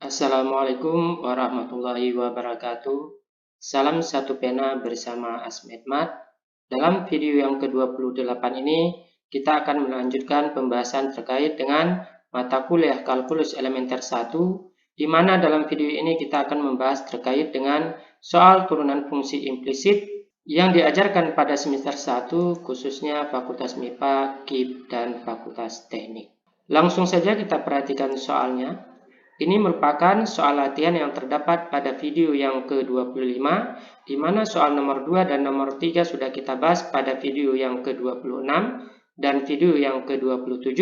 Assalamualaikum warahmatullahi wabarakatuh. Salam satu pena bersama Asmedmat. Dalam video yang ke-28 ini, kita akan melanjutkan pembahasan terkait dengan mata kuliah Kalkulus Elementer 1, di mana dalam video ini kita akan membahas terkait dengan soal turunan fungsi implisit yang diajarkan pada semester 1, khususnya Fakultas MIPA, KIP, dan Fakultas Teknik. Langsung saja kita perhatikan soalnya. Ini merupakan soal latihan yang terdapat pada video yang ke-25, di mana soal nomor 2 dan nomor 3 sudah kita bahas pada video yang ke-26 dan video yang ke-27.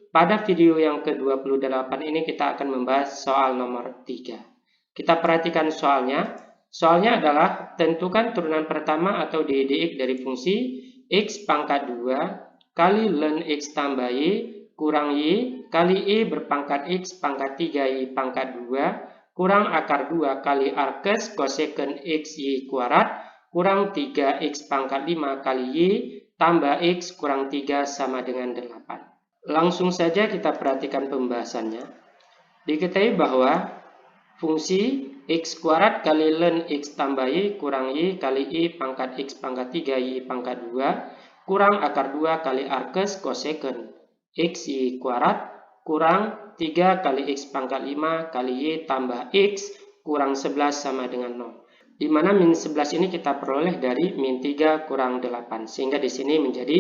Pada video yang ke-28 ini kita akan membahas soal nomor 3. Kita perhatikan soalnya. Soalnya adalah tentukan turunan pertama atau dx dari fungsi x pangkat 2 kali ln x tambah y kurang y kali e berpangkat x pangkat 3y pangkat 2 kurang akar 2 kali arkes koseken x y kuadrat kurang 3x pangkat 5 kali y tambah x kurang 3 sama dengan 8. Langsung saja kita perhatikan pembahasannya. Diketahui bahwa fungsi x kuadrat kali ln x tambah y kurang y kali e pangkat x pangkat 3y pangkat 2 kurang akar 2 kali arkes koseken x y kuadrat kurang 3 kali x pangkat 5 kali y tambah x kurang 11 sama dengan 0. Di mana min 11 ini kita peroleh dari min 3 kurang 8, sehingga di sini menjadi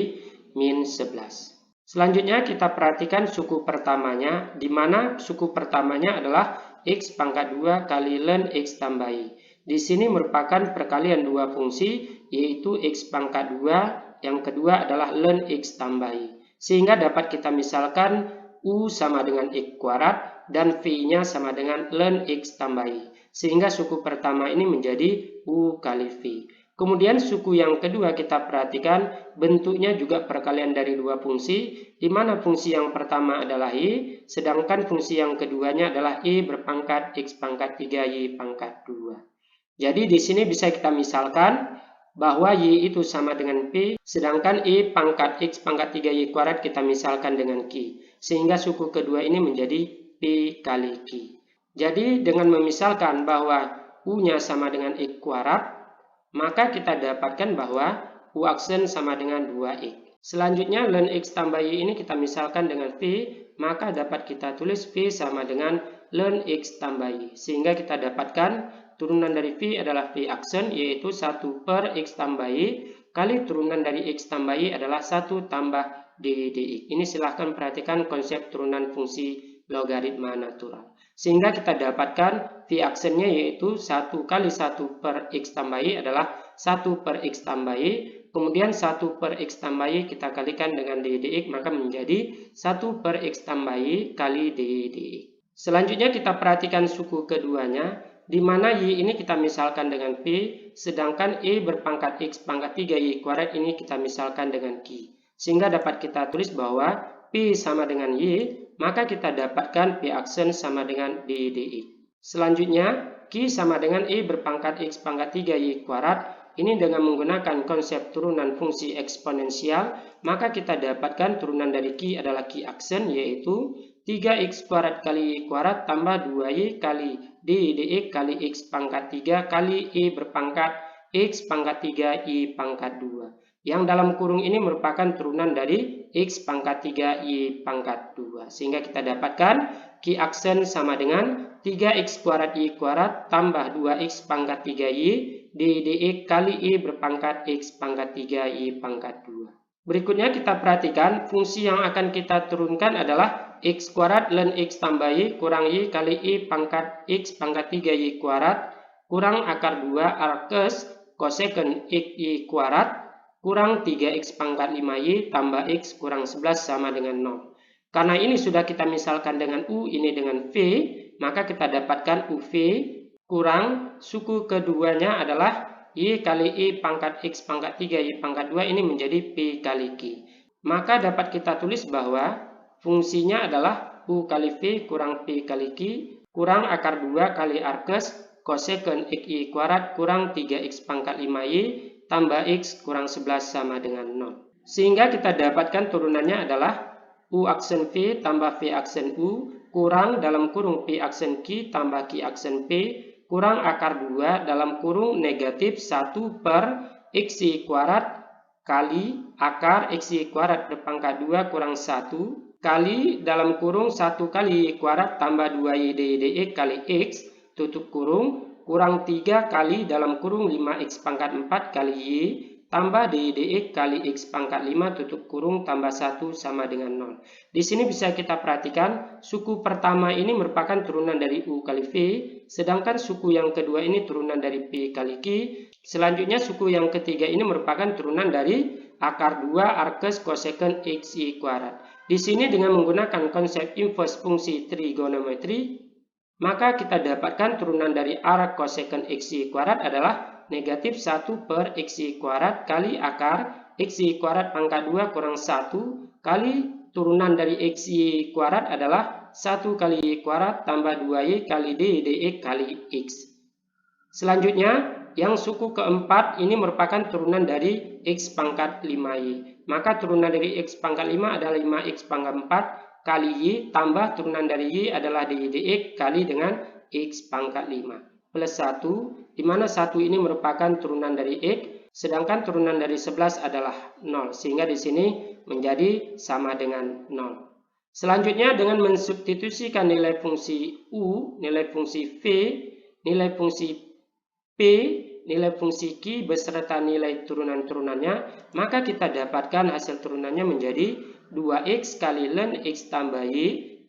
min 11. Selanjutnya kita perhatikan suku pertamanya, di mana suku pertamanya adalah x pangkat 2 kali ln x tambah y. Di sini merupakan perkalian dua fungsi, yaitu x pangkat 2, yang kedua adalah ln x tambah y. Sehingga dapat kita misalkan U sama dengan X kuadrat dan V-nya sama dengan ln X tambah Y. Sehingga suku pertama ini menjadi U kali V. Kemudian suku yang kedua kita perhatikan bentuknya juga perkalian dari dua fungsi, di mana fungsi yang pertama adalah Y, sedangkan fungsi yang keduanya adalah Y berpangkat X pangkat 3Y pangkat 2. Jadi di sini bisa kita misalkan bahwa y itu sama dengan p, sedangkan e pangkat x pangkat 3y kuadrat kita misalkan dengan q. Sehingga suku kedua ini menjadi p kali q. Jadi dengan memisalkan bahwa u-nya sama dengan x kuadrat, maka kita dapatkan bahwa u aksen sama dengan 2x. Selanjutnya ln x tambah y ini kita misalkan dengan v, maka dapat kita tulis v sama dengan ln x tambah y. Sehingga kita dapatkan turunan dari V adalah V aksen, yaitu 1 per X tambah Y, kali turunan dari X tambah Y adalah 1 tambah D dx. Ini silahkan perhatikan konsep turunan fungsi logaritma natural. Sehingga kita dapatkan V aksennya yaitu 1 kali 1 per X tambah Y adalah 1 per X tambah Y. Kemudian 1 per X tambah Y kita kalikan dengan D dx, maka menjadi 1 per X tambah Y kali D dx. Selanjutnya kita perhatikan suku keduanya, di mana y ini kita misalkan dengan p, sedangkan e berpangkat x pangkat 3y kuadrat ini kita misalkan dengan q. Sehingga dapat kita tulis bahwa p sama dengan y, maka kita dapatkan p aksen sama dengan d dx. Selanjutnya, q sama dengan e berpangkat x pangkat 3y kuadrat. Ini dengan menggunakan konsep turunan fungsi eksponensial, maka kita dapatkan turunan dari q adalah q aksen, yaitu 3x kuadrat kali y kuadrat tambah 2y kali d dx kali x pangkat 3 kali e berpangkat x pangkat 3 y pangkat 2. Yang dalam kurung ini merupakan turunan dari x pangkat 3 y pangkat 2. Sehingga kita dapatkan q aksen sama dengan 3x kuadrat y kuadrat tambah 2x pangkat 3y d dx kali e berpangkat x pangkat 3 y pangkat 2. Berikutnya kita perhatikan fungsi yang akan kita turunkan adalah x kuadrat ln x tambah y kurang y kali e pangkat x pangkat 3y kuadrat kurang akar 2 arkes koseken x y kuadrat kurang 3x pangkat 5y tambah x kurang 11 sama dengan 0. Karena ini sudah kita misalkan dengan u, ini dengan v, maka kita dapatkan uv kurang suku keduanya adalah y kali e pangkat x pangkat 3y pangkat 2 ini menjadi p kali q. Maka dapat kita tulis bahwa fungsinya adalah u kali v kurang p kali q kurang akar 2 kali arkes koseken x y kuadrat kurang 3x pangkat 5y tambah x kurang 11 sama dengan 0. Sehingga kita dapatkan turunannya adalah U aksen V tambah V aksen U kurang dalam kurung P aksen Q tambah Q aksen P kurang akar 2 dalam kurung negatif 1 per XY kuadrat kali akar XY kuadrat berpangkat 2 kurang 1 kali dalam kurung 1 kali Y kuadrat tambah 2Y dx kali X tutup kurung kurang 3 kali dalam kurung 5X pangkat 4 kali Y tambah dx kali X pangkat 5 tutup kurung tambah 1 sama dengan 0. Di sini bisa kita perhatikan suku pertama ini merupakan turunan dari U kali V, sedangkan suku yang kedua ini turunan dari P kali Q. Selanjutnya suku yang ketiga ini merupakan turunan dari akar 2 arkes kosekant XY kuadrat. Di sini dengan menggunakan konsep inverse fungsi trigonometri, maka kita dapatkan turunan dari arc kosekant XY kuadrat adalah negatif 1 per XY kuadrat kali akar XY kuadrat pangkat 2 kurang 1 kali turunan dari XY kuadrat adalah 1 kali Y kuadrat tambah 2Y kali D dx kali X. Selanjutnya, yang suku keempat ini merupakan turunan dari X pangkat 5Y. Maka turunan dari X pangkat 5 adalah 5X pangkat 4 kali Y tambah turunan dari Y adalah D dx kali dengan X pangkat 5. Plus 1, di mana 1 ini merupakan turunan dari X, sedangkan turunan dari 11 adalah 0, sehingga di sini menjadi sama dengan 0. Selanjutnya dengan mensubstitusikan nilai fungsi U, nilai fungsi V, nilai fungsi P, nilai fungsi Q beserta nilai turunan-turunannya, maka kita dapatkan hasil turunannya menjadi 2X kali ln X tambah Y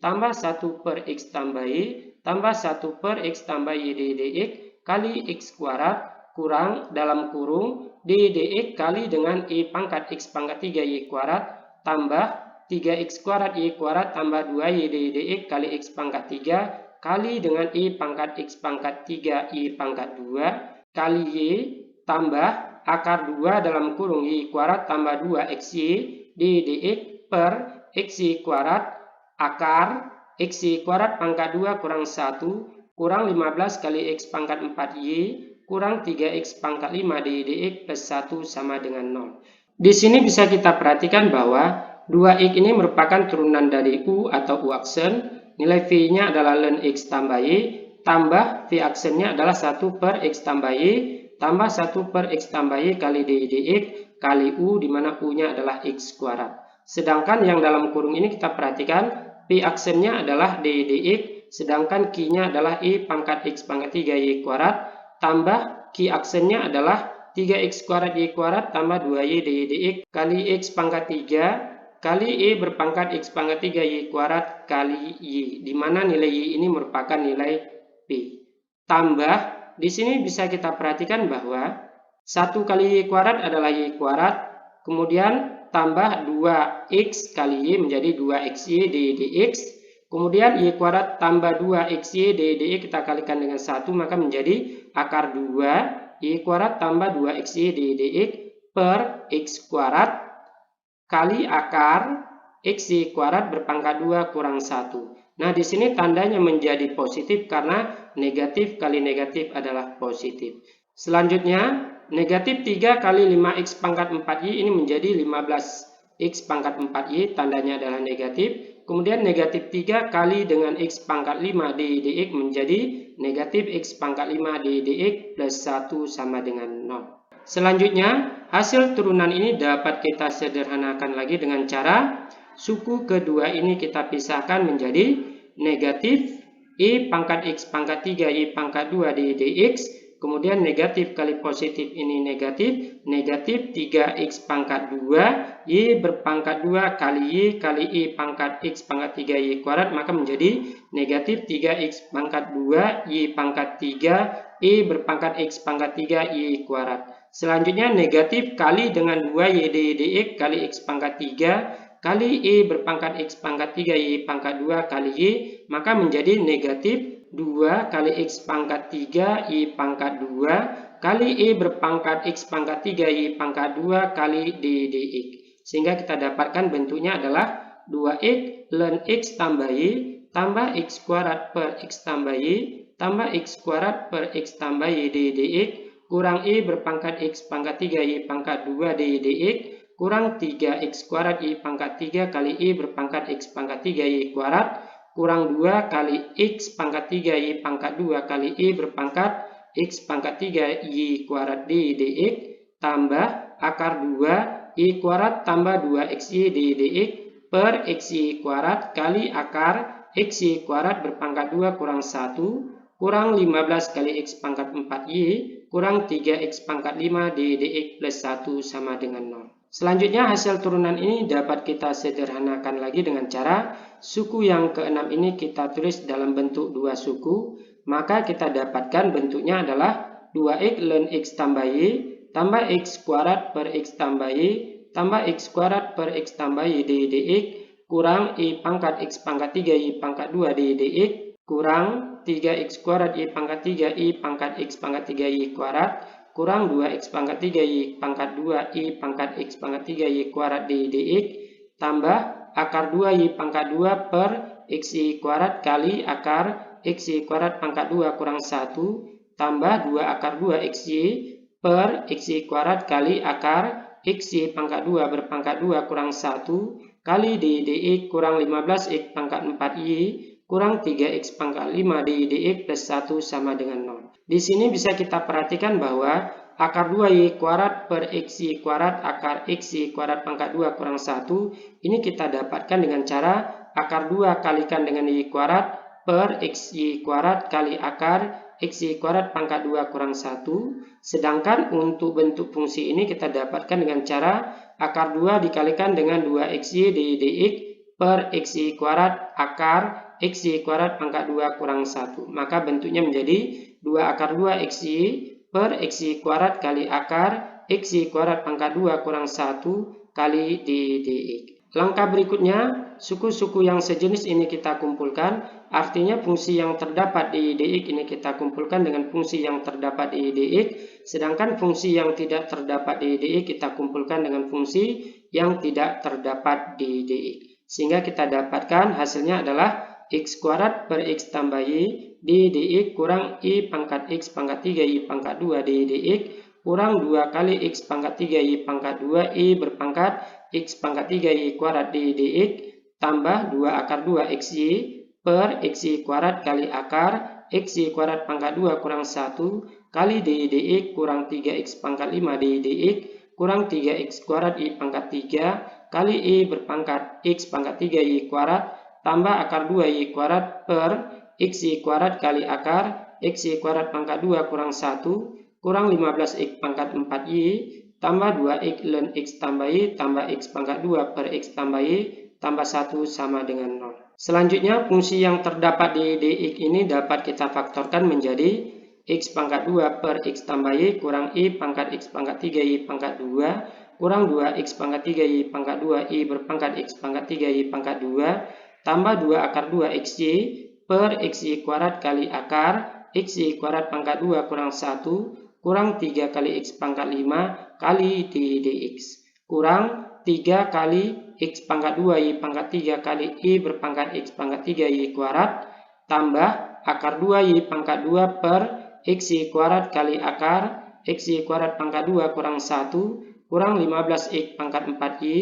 tambah 1 per X tambah Y tambah 1 per X tambah Y dx kali X kuadrat kurang dalam kurung D dx kali dengan Y pangkat X pangkat 3 Y kuadrat tambah 3X kuadrat Y kuadrat tambah 2Y dx kali X pangkat 3 kali dengan Y pangkat X pangkat 3 Y pangkat 2 kali Y tambah akar 2 dalam kurung Y kuadrat tambah 2XY dx per XY kuadrat akar XY kuadrat pangkat 2 kurang 1 kurang 15 kali X pangkat 4Y kurang 3X pangkat 5 dx plus 1 sama dengan 0. Di sini bisa kita perhatikan bahwa 2X ini merupakan turunan dari U atau U aksen. Nilai V-nya adalah ln X tambah Y tambah V aksennya adalah 1 per X tambah Y tambah 1 per X tambah Y kali D dx kali U, di mana U-nya adalah X kuadrat. Sedangkan yang dalam kurung ini kita perhatikan P aksennya adalah D dx, sedangkan Q-nya adalah Y pangkat X pangkat 3 Y kuadrat, tambah Q aksennya adalah 3X kuadrat Y kuadrat tambah 2Y D dx kali X pangkat 3 kali Y berpangkat X pangkat 3 Y kuadrat kali Y, di mana nilai Y ini merupakan nilai P. Tambah, di sini bisa kita perhatikan bahwa 1 kali Y kuadrat adalah Y kuadrat, kemudian tambah 2X kali Y menjadi 2XY dx, kemudian Y kuadrat tambah 2XY dx kita kalikan dengan 1, maka menjadi akar 2 Y kuadrat tambah 2XY dx per X kuadrat kali akar XY kuadrat berpangkat 2 kurang 1. Nah, di sini tandanya menjadi positif karena negatif kali negatif adalah positif. Selanjutnya, negatif 3 kali 5X pangkat 4Y ini menjadi 15X pangkat 4Y, tandanya adalah negatif. Kemudian negatif 3 kali dengan X pangkat 5 dx menjadi negatif X pangkat 5 dx plus 1 sama dengan 0. Selanjutnya, hasil turunan ini dapat kita sederhanakan lagi dengan cara suku kedua ini kita pisahkan menjadi negatif Y pangkat X pangkat 3 Y pangkat 2 dx, kemudian negatif kali positif ini negatif, negatif 3X pangkat 2 Y berpangkat 2 kali Y kali Y pangkat X pangkat 3 Y kuadrat, maka menjadi negatif 3X pangkat 2 Y pangkat 3 Y berpangkat X pangkat 3 Y kuadrat. Selanjutnya negatif kali dengan 2Y dx kali X pangkat 3 kali Y berpangkat X pangkat 3 Y pangkat 2 kali Y, maka menjadi negatif 2 kali X pangkat 3 Y pangkat 2 kali Y berpangkat X pangkat 3 Y pangkat 2 kali D dx. Sehingga kita dapatkan bentuknya adalah 2X ln X tambah Y tambah X kuadrat per X tambah Y tambah X kuadrat per X tambah Y D dx kurang Y berpangkat X pangkat 3 Y pangkat 2 D dx kurang 3x kuadrat I pangkat 3 kali I berpangkat X pangkat 3 Y kuadrat kurang 2 kali X pangkat 3 Y pangkat 2 kali I berpangkat X pangkat 3 Y kuadrat dx tambah akar 2 Y kuadrat tambah 2XY dx per XY kuadrat kali akar XY kuadrat berpangkat 2 kurang 1 kurang 15 kali X pangkat 4Y kurang 3X pangkat 5 dx plus 1 sama dengan 0. Selanjutnya hasil turunan ini dapat kita sederhanakan lagi dengan cara suku yang keenam ini kita tulis dalam bentuk dua suku. Maka kita dapatkan bentuknya adalah 2x ln x tambah y tambah x kuadrat per x tambah y tambah x kuadrat per x tambah y dx kurang y pangkat x pangkat 3 y pangkat 2 dx kurang 3x kuadrat y pangkat 3 y pangkat x pangkat 3 y kuadrat kurang 2x pangkat 3 y pangkat 2 y pangkat x pangkat 3 y kuadrat dx tambah akar 2 y pangkat 2 per x y kuadrat kali akar x y kuadrat pangkat 2 kurang 1 tambah 2 akar 2 x y per x y kuadrat kali akar x y pangkat 2 berpangkat 2 kurang 1 kali dx kurang 15x pangkat 4y kurang 3x pangkat 5 dx plus 1 sama dengan 0. Di sini bisa kita perhatikan bahwa akar 2y kuadrat per xy kuadrat akar xy kuadrat pangkat 2 kurang 1 ini kita dapatkan dengan cara akar 2 kalikan dengan y kuadrat per xy kuadrat kali akar xy kuadrat pangkat 2 kurang 1. Sedangkan untuk bentuk fungsi ini kita dapatkan dengan cara akar 2 dikalikan dengan 2xy dx per xy kuadrat akar xy kuadrat pangkat 2 kurang 1. Maka bentuknya menjadi 2 akar 2 xy per xy kuadrat kali akar xy kuadrat pangkat 2 kurang 1 kali dx. Langkah berikutnya, suku-suku yang sejenis ini kita kumpulkan. Artinya fungsi yang terdapat di dx ini kita kumpulkan dengan fungsi yang terdapat di dx. Sedangkan fungsi yang tidak terdapat di dx kita kumpulkan dengan fungsi yang tidak terdapat di dx. Sehingga kita dapatkan hasilnya adalah x kuadrat per x tambah y dx kurang y pangkat x pangkat 3 y pangkat 2 dx kurang 2 kali x pangkat 3 y pangkat 2 y berpangkat x pangkat 3 y kuadrat dx tambah 2 akar 2 xy per xy kuadrat kali akar xy kuadrat pangkat 2 kurang 1 kali dx kurang 3x pangkat 5 dx kurang 3x kuadrat y pangkat 3 kali y berpangkat x pangkat 3 y kuadrat tambah akar 2 y kuadrat per xy kuadrat kali akar xy kuadrat pangkat 2 kurang 1 kurang 15x pangkat 4y tambah 2x ln x tambah y tambah x pangkat 2 per x tambah y tambah 1 sama dengan 0. Selanjutnya fungsi yang terdapat di dx ini dapat kita faktorkan menjadi x pangkat 2 per x tambah y kurang y pangkat x pangkat 3 y pangkat 2 kurang 2x pangkat 3 y pangkat 2 y berpangkat x pangkat 3 y pangkat 2 tambah 2 akar 2 xy per xy kuadrat kali akar xy kuadrat pangkat 2 kurang 1 kurang 3 kali x pangkat 5 kali dx kurang 3 kali x pangkat 2 y pangkat 3 kali y berpangkat x pangkat 3 y kuadrat tambah akar 2 y pangkat 2 per xy kuadrat kali akar xy kuadrat pangkat 2 kurang 1 kurang 15x pangkat 4y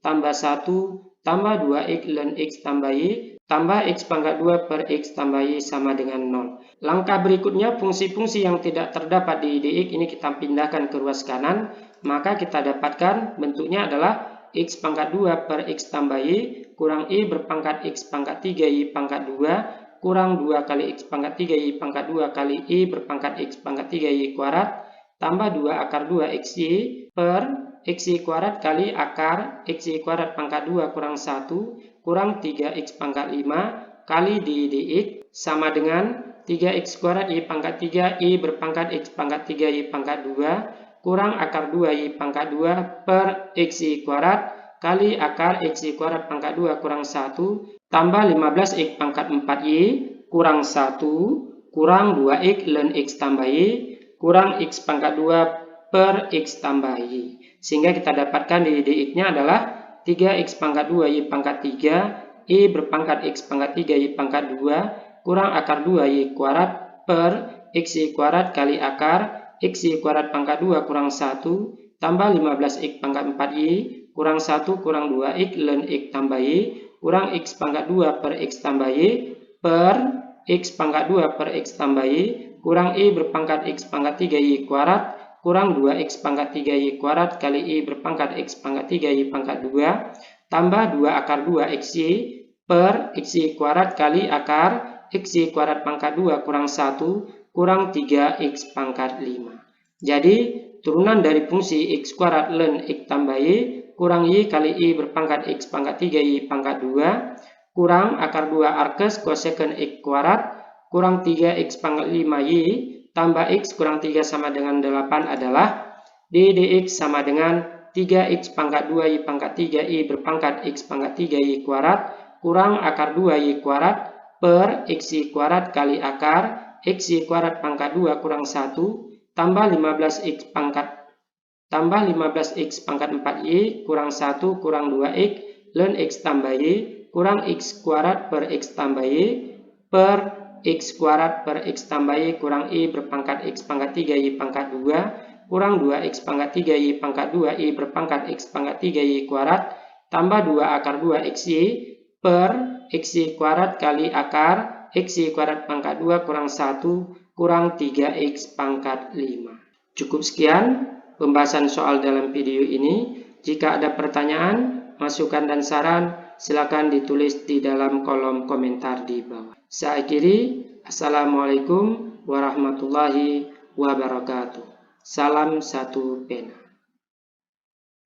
tambah 1 tambah 2x ln x tambah y tambah x pangkat 2 per x tambah y sama dengan 0. Langkah berikutnya fungsi-fungsi yang tidak terdapat di dx ini kita pindahkan ke ruas kanan. Maka kita dapatkan bentuknya adalah x pangkat 2 per x tambah y kurang y berpangkat x pangkat 3 y pangkat 2 kurang 2 kali x pangkat 3 y pangkat 2 kali y berpangkat x pangkat 3 y kuadrat tambah 2 akar 2 xy per xy kuadrat kali akar xy kuadrat pangkat 2 kurang 1 kurang 3x pangkat 5 kali dx sama dengan 3x kuadrat y pangkat 3 y berpangkat x pangkat 3 y pangkat 2 kurang akar 2 y pangkat 2 per xy kuadrat kali akar xy kuadrat pangkat 2 kurang 1 tambah 15x pangkat 4y kurang 1 kurang 2x ln x tambah y kurang x pangkat 2 per x tambah y. Sehingga kita dapatkan di dx-nya adalah 3x pangkat 2 y pangkat 3 y berpangkat x pangkat 3 y pangkat 2 kurang akar 2 y kuadrat per xy kuadrat kali akar xy kuadrat pangkat 2 kurang 1 tambah 15x pangkat 4y kurang 1 kurang 2x ln x tambah y kurang x pangkat 2 per x tambah y per x pangkat 2 per x tambah y kurang y berpangkat x pangkat 3y kuadrat kurang 2x pangkat 3y kuadrat kali y berpangkat x pangkat 3y pangkat 2 tambah 2 akar 2 xy per xy kuadrat kali akar xy kuadrat pangkat 2 kurang 1 kurang 3x pangkat 5. Jadi, turunan dari fungsi x kuadrat ln x tambah y kurang y kali y berpangkat x pangkat 3y pangkat 2 kurang akar 2 arkes kosekuen x kuadrat kurang 3x pangkat 5y tambah x kurang 3 sama dengan 8 adalah dx sama dengan 3x pangkat 2y pangkat 3y berpangkat x pangkat 3y kuadrat kurang akar 2y kuadrat per xy kuadrat kali akar xy kuadrat pangkat 2 kurang 1 tambah 15x pangkat 4y kurang 1 kurang 2x ln x tambah y kurang x kuadrat per x tambah y per x kuadrat per x tambah y kurang y berpangkat x pangkat 3y pangkat 2 kurang 2x pangkat 3y pangkat 2 y berpangkat x pangkat 3y kuadrat tambah 2 akar 2 xy per xy kuadrat kali akar xy kuadrat pangkat 2 kurang 1 kurang 3x pangkat 5. Cukup sekian pembahasan soal dalam video ini. Jika ada pertanyaan, masukan dan saran, silakan ditulis di dalam kolom komentar di bawah. Saya akhiri. Assalamualaikum warahmatullahi wabarakatuh. Salam satu pena.